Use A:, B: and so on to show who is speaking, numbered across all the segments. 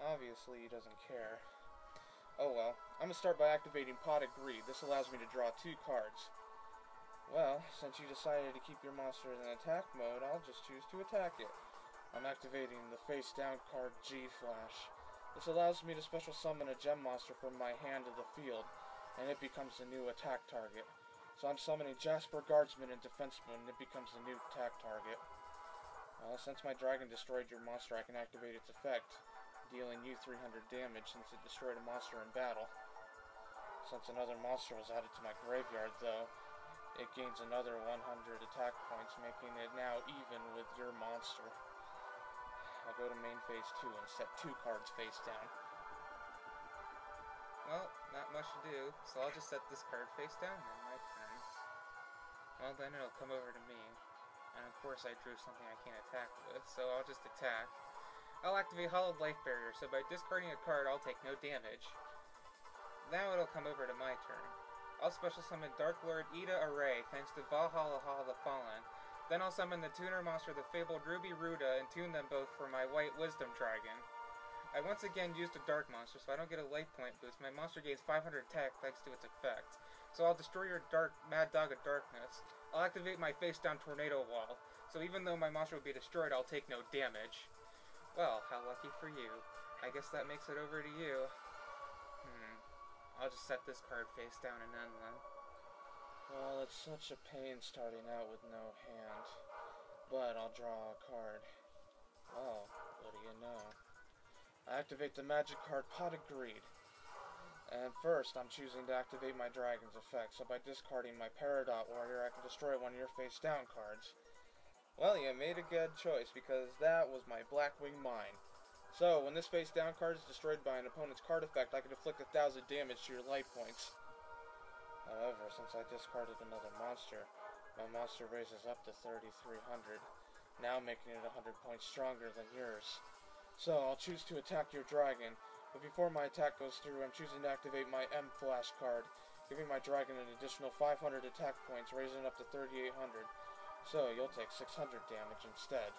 A: Obviously, he doesn't care. Oh well, I'm gonna start by activating Pot of Greed. This allows me to draw 2 cards. Well, since you decided to keep your monster in attack mode, I'll just choose to attack it. I'm activating the face down card G-Flash. This allows me to special summon a gem monster from my hand to the field, and it becomes the new attack target. So I'm summoning Jasper Guardsman in defense mode, and it becomes the new attack target. Well, since my dragon destroyed your monster, I can activate its effect, dealing you 300 damage since it destroyed a monster in battle. Since another monster was added to my graveyard, though, it gains another 100 attack points, making it now even with your monster. I'll go to main phase 2 and set 2 cards face down.
B: Well, not much to do, so I'll just set this card face down in my turn. Well, then it'll come over to me. And of course I drew something I can't attack with, so I'll just attack. I'll activate Hollowed Life Barrier, so by discarding a card, I'll take no damage. Now it'll come over to my turn. I'll special summon Dark Lord Ida Array, thanks to Valhalla the Fallen. Then I'll summon the tuner monster, the fabled Ruby Ruda, and tune them both for my White Wisdom Dragon. I once again used a Dark Monster, so I don't get a life point boost. My monster gains 500 attack thanks to its effect. So I'll destroy your Mad Dog of Darkness. I'll activate my face-down Tornado Wall, so even though my monster will be destroyed, I'll take no damage. Well, how lucky for you. I guess that makes it over to you. I'll just set this card face down and end then.
A: Well, it's such a pain starting out with no hand. But I'll draw a card. Well, what do you know? I activate the magic card Pot of Greed. And first, I'm choosing to activate my dragon's effect, so by discarding my Peridot Warrior, I can destroy one of your face-down cards. Well, you made a good choice, because that was my Blackwing Mine. So, when this face-down card is destroyed by an opponent's card effect, I can inflict 1,000 damage to your life points. However, since I discarded another monster, my monster raises up to 3,300, now making it 100 points stronger than yours. So, I'll choose to attack your dragon, but before my attack goes through, I'm choosing to activate my M-Flash card, giving my dragon an additional 500 attack points, raising it up to 3,800. So, you'll take 600 damage instead.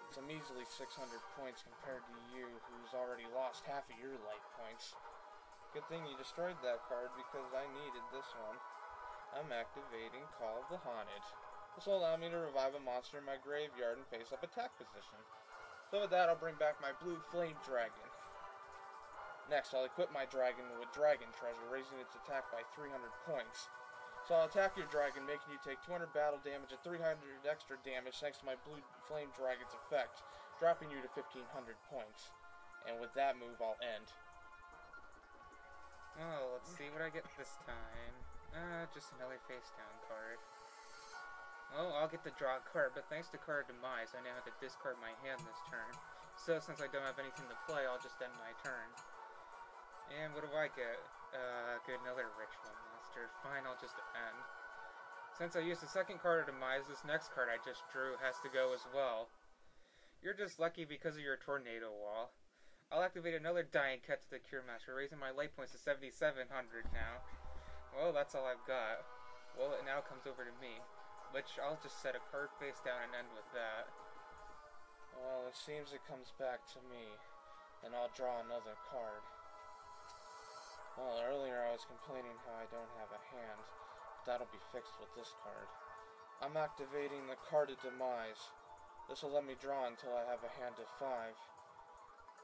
A: It's a measly 600 points compared to you, who's already lost half of your life points. Good thing you destroyed that card, because I needed this one. I'm activating Call of the Haunted. This will allow me to revive a monster in my graveyard and face-up attack position. So with that, I'll bring back my blue Flame Dragon. Next, I'll equip my dragon with Dragon Treasure, raising its attack by 300 points. So I'll attack your dragon, making you take 200 battle damage and 300 extra damage thanks to my blue Flame Dragon's effect, dropping you to 1,500 points. And with that move, I'll end.
B: Oh, let's see what I get this time. Just another face-down card. Well, I'll get to draw a card, but thanks to card demise, I now have to discard my hand this turn. So, since I don't have anything to play, I'll just end my turn. And what do I get? Get another ritual monster. Fine, I'll just end. Since I used the second card of demise, this next card I just drew has to go as well. You're just lucky because of your Tornado Wall. I'll activate another Dying Cut to the Cure Master, raising my life points to 7,700 now. Well, that's all I've got. Well, it now comes over to me, which I'll just set a card face down and end with that.
A: Well, it seems it comes back to me, and I'll draw another card. Well, earlier I was complaining how I don't have a hand, but that'll be fixed with this card. I'm activating the card of Demise. This will let me draw until I have a hand of 5.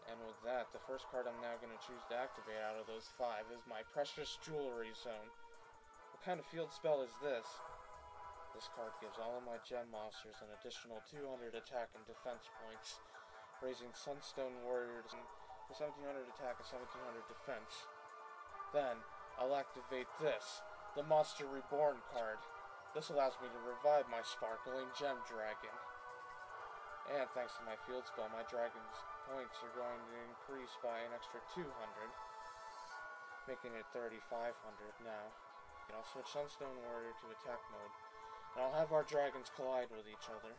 A: And with that, the first card I'm now going to choose to activate out of those 5 is my Precious Jewelry Zone. What kind of field spell is this? This card gives all of my gem monsters an additional 200 attack and defense points, raising Sunstone Warriors to 1,700 attack and 1,700 defense. Then, I'll activate this, the Monster Reborn card. This allows me to revive my Sparkling Gem Dragon. And thanks to my field spell, my dragon's points are going to increase by an extra 200, making it 3,500 now. And I'll switch Sunstone Warrior to attack mode, and I'll have our dragons collide with each other.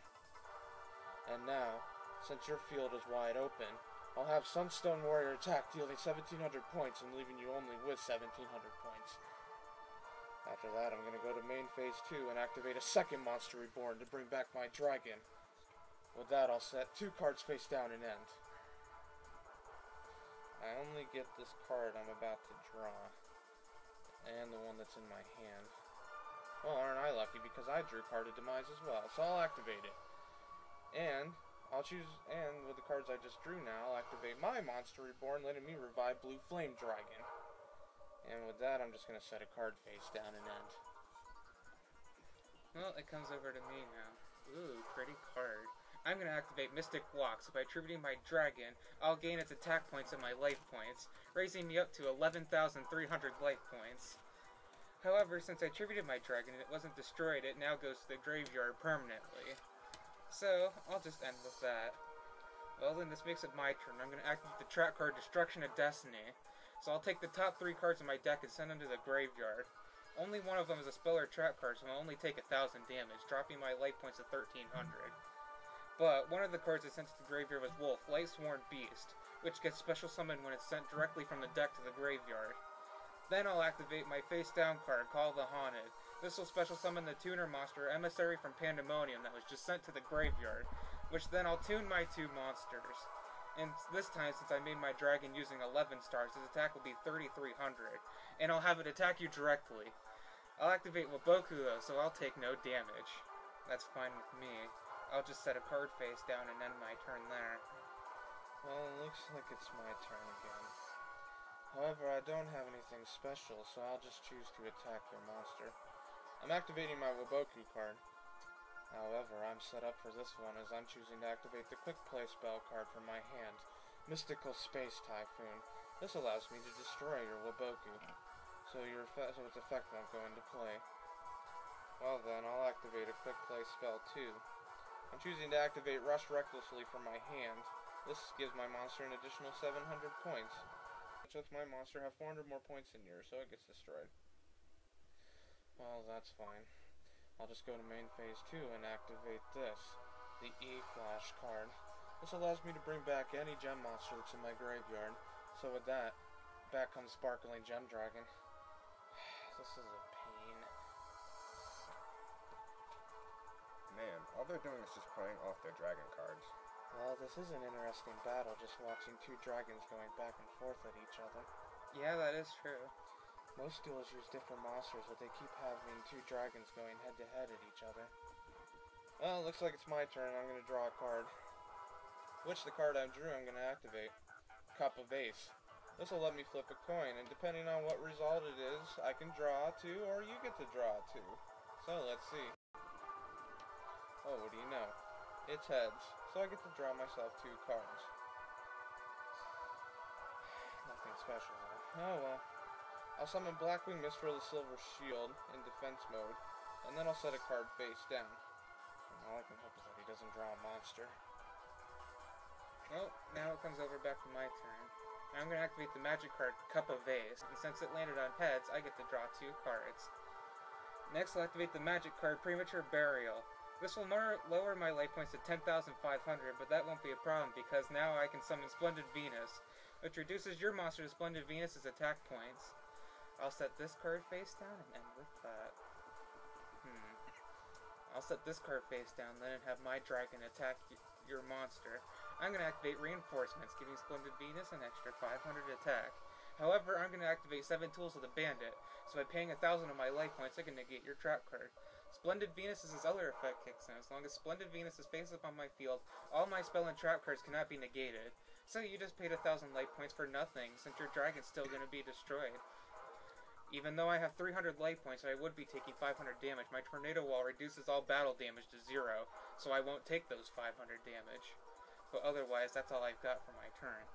A: And now, since your field is wide open, I'll have Sunstone Warrior attack, dealing 1,700 points and leaving you only with 1,700 points. After that, I'm going to go to main phase 2 and activate a second Monster Reborn to bring back my dragon. With that, I'll set 2 cards face down and end. I only get this card I'm about to draw, and the one that's in my hand. Well, aren't I lucky, because I drew Card of Demise as well, so I'll activate it. And I'll choose, and with the cards I just drew now, I'll activate my Monster Reborn, letting me revive Blue Flame Dragon. And with that, I'm just going to set a card face down and end.
B: Well, it comes over to me now. Ooh, pretty card. I'm going to activate Mystic Walk, so by attributing my dragon, I'll gain its attack points and my life points, raising me up to 11,300 life points. However, since I attributed my dragon and it wasn't destroyed, it now goes to the graveyard permanently. So, I'll just end with that. Well, then this makes it my turn. I'm going to activate the trap card Yugioh Destined. So I'll take the top 3 cards in my deck and send them to the graveyard. Only one of them is a spell or trap card, so I'll only take 1,000 damage, dropping my life points to 1,300. But one of the cards I sent to the graveyard was Wolf, Lightsworn Beast, which gets special summoned when it's sent directly from the deck to the graveyard. Then I'll activate my face-down card, Call the Haunted. This will special summon the tuner monster, Emissary from Pandemonium, that was just sent to the graveyard, which then I'll tune my 2 monsters. And this time, since I made my dragon using 11 stars, his attack will be 3,300, and I'll have it attack you directly. I'll activate Waboku though, so I'll take no damage. That's fine with me. I'll just set a card face down and end my turn there.
A: Well, it looks like it's my turn again. However, I don't have anything special, so I'll just choose to attack your monster. I'm activating my Waboku card. However, I'm set up for this one as I'm choosing to activate the Quick Play spell card from my hand, Mystical Space Typhoon. This allows me to destroy your Waboku, so its effect won't go into play. Well then, I'll activate a Quick Play spell too. I'm choosing to activate Rush Recklessly from my hand. This gives my monster an additional 700 points, which lets my monster have 400 more points than yours, so it gets destroyed. Well, that's fine. I'll just go to main phase 2 and activate this, the E-Flash card. This allows me to bring back any gem monster that's in my graveyard. So with that, back comes Sparkling Gem Dragon. This is a pain.
C: Man, all they're doing is just playing off their dragon cards.
A: Well, this is an interesting battle, just watching 2 dragons going back and forth at each other.
B: Yeah, that is true.
A: Most duels use different monsters, but they keep having 2 dragons going head-to-head at each other. Well, looks like it's my turn. I'm going to draw a card. Which the card I drew I'm going to activate. Cup of Ace. This will let me flip a coin, and depending on what result it is, I can draw 2, or you get to draw 2. So, let's see. Oh, what do you know? It's heads, so I get to draw myself 2 cards. Nothing special, though. Oh, well. I'll summon Blackwing Mistral the Silver Shield in defense mode, and then I'll set a card face down. And all I can hope is that he doesn't draw a monster.
B: Well, now it comes over back to my turn. I'm going to activate the magic card, Cup of Ace, and since it landed on heads, I get to draw 2 cards. Next, I'll activate the magic card, Premature Burial. This will lower my life points to 10,500, but that won't be a problem because now I can summon Splendid Venus, which reduces your monster to Splendid Venus's attack points. I'll set this card face down and end with that. I'll set this card face down then and have my dragon attack your monster. I'm going to activate Reinforcements, giving Splendid Venus an extra 500 attack. However, I'm going to activate 7 Tools of the Bandit, so by paying 1,000 of my life points, I can negate your trap card. Splendid Venus's other effect kicks in. As long as Splendid Venus is face up on my field, all my spell and trap cards cannot be negated. So you just paid 1,000 life points for nothing, since your dragon's still going to be destroyed. Even though I have 300 life points and I would be taking 500 damage, my Tornado Wall reduces all battle damage to 0, so I won't take those 500 damage. But otherwise, that's all I've got for my turn.